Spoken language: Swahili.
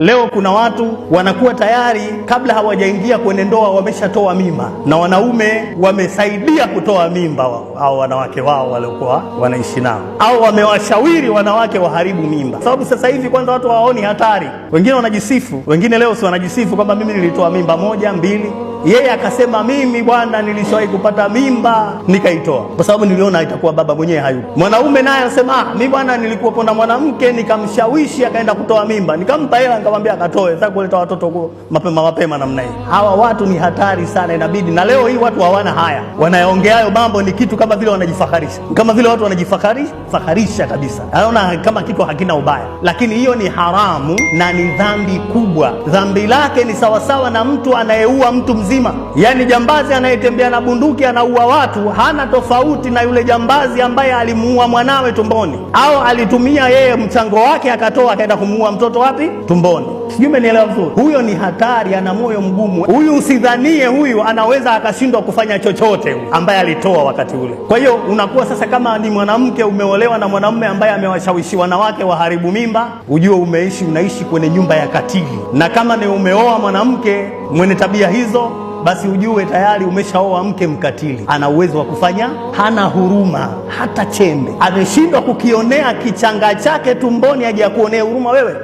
Leo kuna watu wanakuwa tayari kabla hawajaingia kwenye ndoa wameshatoa mimba, na wanaume wamesaidia kutoa mimba au wanawake wao waliokuwa wanaishi nao, au wamewashauri wanawake waharibu mimba. Sababu sasa hivi kwanza watu hawaoni hatari. Wengine wanajisifu, wengine leo si wanajisifu kwamba mimi nilitoa mimba 1, 2. Yeye akasema mimi bwana nilishawahi kupata mimba nikaitoa kwa sababu niliona itakuwa baba mwenyewe hayupo. Mwanaume naye anasema mimi bwana nilikuwa kuna mwanamke nikamshawishi akaenda kutoa mimba, nikampa hela nikamwambia akatoe, sasa kuleta watoto mapema namna hii. Hawa watu ni hatari sana, inabidi. Na leo hii watu hawana haya, wanaongea hayo mambo ni kitu kama vile wanajifakharisha, kama vile watu wanajifakharisha kabisa, anaona kama kitu hakina ubaya, lakini hiyo ni haramu na ni dhambi kubwa. Dhambi lake ni sawasawa na mtu anayeua mtu mzima. Yani jambazi anayetembea na bunduki anaua watu hana tofauti na yule jambazi ambaye alimuua mwanawe tumboni, au alitumia yeye mchango wake akatoa akaenda kumuua mtoto wapi? Tumboni. Sijui umenielewa vizuri? Huyo ni hatari, ana moyo mgumu. Huyu usidhanie huyu anaweza akashindwa kufanya chochote ambaye alitoa wakati ule. Kwa hiyo unakuwa sasa, kama ni mwanamke umeolewa na mwanamume ambaye amewashawishi wanawake waharibu mimba, ujue unaishi kwenye nyumba ya katili. Na kama ni umeoa mwanamke mwenye tabia hizo, basi ujue tayari umeshaoa mke mkatili. Ana uwezo wa kufanya, hana huruma hata chembe. Ameshindwa kukionea kichanga chake tumboni aje akuonea huruma wewe?